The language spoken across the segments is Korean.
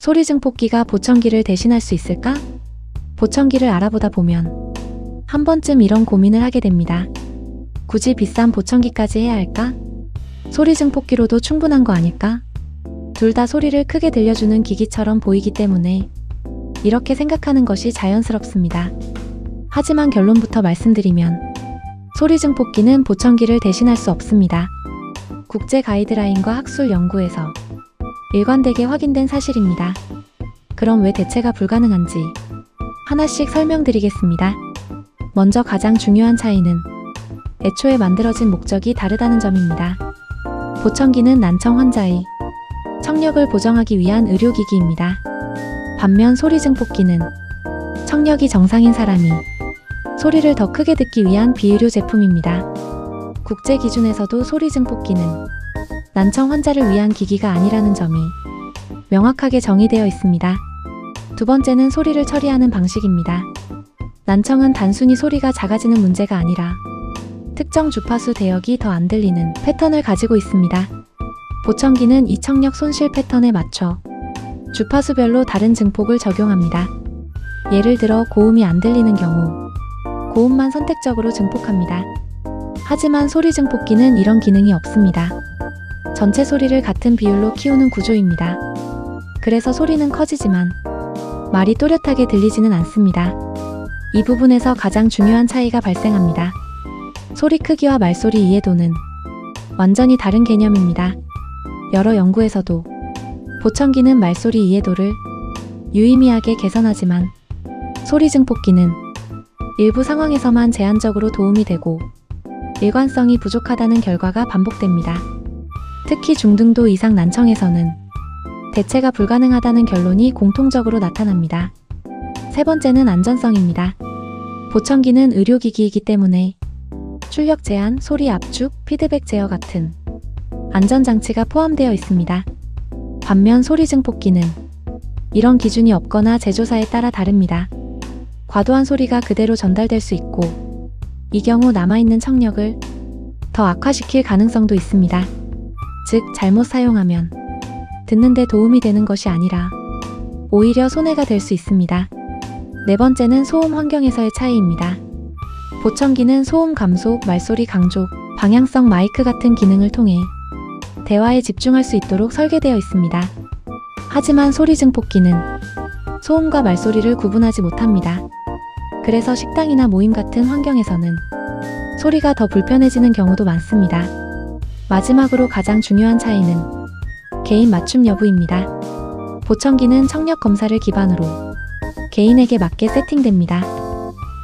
소리 증폭기가 보청기를 대신할 수 있을까? 보청기를 알아보다 보면 한 번쯤 이런 고민을 하게 됩니다. 굳이 비싼 보청기까지 해야 할까? 소리 증폭기로도 충분한 거 아닐까? 둘 다 소리를 크게 들려주는 기기처럼 보이기 때문에 이렇게 생각하는 것이 자연스럽습니다. 하지만 결론부터 말씀드리면 소리 증폭기는 보청기를 대신할 수 없습니다. 국제 가이드라인과 학술 연구에서 일관되게 확인된 사실입니다. 그럼 왜 대체가 불가능한지 하나씩 설명드리겠습니다. 먼저 가장 중요한 차이는 애초에 만들어진 목적이 다르다는 점입니다. 보청기는 난청 환자의 청력을 보정하기 위한 의료기기입니다. 반면 소리 증폭기는 청력이 정상인 사람이 소리를 더 크게 듣기 위한 비의료 제품입니다. 국제 기준에서도 소리 증폭기는 난청 환자를 위한 기기가 아니라는 점이 명확하게 정의되어 있습니다. 두 번째는 소리를 처리하는 방식입니다. 난청은 단순히 소리가 작아지는 문제가 아니라 특정 주파수 대역이 더 안 들리는 패턴을 가지고 있습니다. 보청기는 이 청력 손실 패턴에 맞춰 주파수별로 다른 증폭을 적용합니다. 예를 들어 고음이 안 들리는 경우 고음만 선택적으로 증폭합니다. 하지만 소리 증폭기는 이런 기능이 없습니다. 전체 소리를 같은 비율로 키우는 구조입니다. 그래서 소리는 커지지만 말이 또렷하게 들리지는 않습니다. 이 부분에서 가장 중요한 차이가 발생합니다. 소리 크기와 말소리 이해도는 완전히 다른 개념입니다. 여러 연구에서도 보청기는 말소리 이해도를 유의미하게 개선하지만 소리 증폭기는 일부 상황에서만 제한적으로 도움이 되고 일관성이 부족하다는 결과가 반복됩니다. 특히 중등도 이상 난청에서는 대체가 불가능하다는 결론이 공통적으로 나타납니다. 세 번째는 안전성입니다. 보청기는 의료기기이기 때문에 출력 제한, 소리 압축, 피드백 제어 같은 안전장치가 포함되어 있습니다. 반면 소리 증폭기는 이런 기준이 없거나 제조사에 따라 다릅니다. 과도한 소리가 그대로 전달될 수 있고 이 경우 남아있는 청력을 더 악화시킬 가능성도 있습니다. 즉, 잘못 사용하면 듣는데 도움이 되는 것이 아니라 오히려 손해가 될 수 있습니다. 네 번째는 소음 환경에서의 차이입니다. 보청기는 소음 감소, 말소리 강조, 방향성 마이크 같은 기능을 통해 대화에 집중할 수 있도록 설계되어 있습니다. 하지만 소리 증폭기는 소음과 말소리를 구분하지 못합니다. 그래서 식당이나 모임 같은 환경에서는 소리가 더 불편해지는 경우도 많습니다. 마지막으로 가장 중요한 차이는 개인 맞춤 여부입니다. 보청기는 청력 검사를 기반으로 개인에게 맞게 세팅됩니다.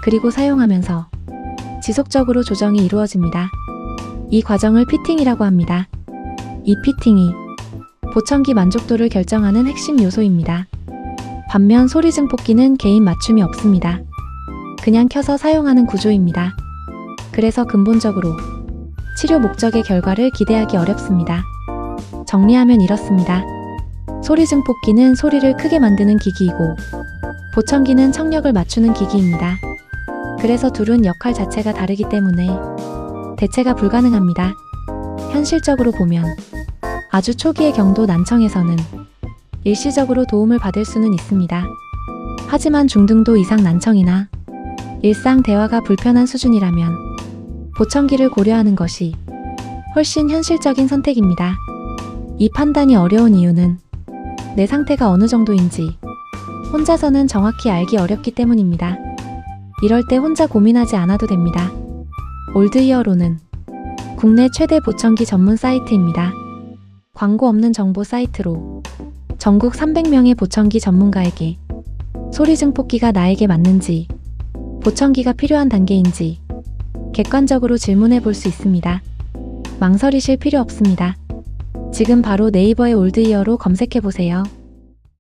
그리고 사용하면서 지속적으로 조정이 이루어집니다. 이 과정을 피팅이라고 합니다. 이 피팅이 보청기 만족도를 결정하는 핵심 요소입니다. 반면 소리 증폭기는 개인 맞춤이 없습니다. 그냥 켜서 사용하는 구조입니다. 그래서 근본적으로 치료 목적의 결과를 기대하기 어렵습니다. 정리하면 이렇습니다. 소리 증폭기는 소리를 크게 만드는 기기이고 보청기는 청력을 맞추는 기기입니다. 그래서 둘은 역할 자체가 다르기 때문에 대체가 불가능합니다. 현실적으로 보면 아주 초기의 경도 난청에서는 일시적으로 도움을 받을 수는 있습니다. 하지만 중등도 이상 난청이나 일상 대화가 불편한 수준이라면 보청기를 고려하는 것이 훨씬 현실적인 선택입니다. 이 판단이 어려운 이유는 내 상태가 어느 정도인지 혼자서는 정확히 알기 어렵기 때문입니다. 이럴 때 혼자 고민하지 않아도 됩니다. 올드이어로는 국내 최대 보청기 전문 사이트입니다. 광고 없는 정보 사이트로 전국 300명의 보청기 전문가에게 소리 증폭기가 나에게 맞는지, 보청기가 필요한 단계인지 객관적으로 질문해 볼 수 있습니다. 망설이실 필요 없습니다. 지금 바로 네이버에 올드이어로 검색해 보세요.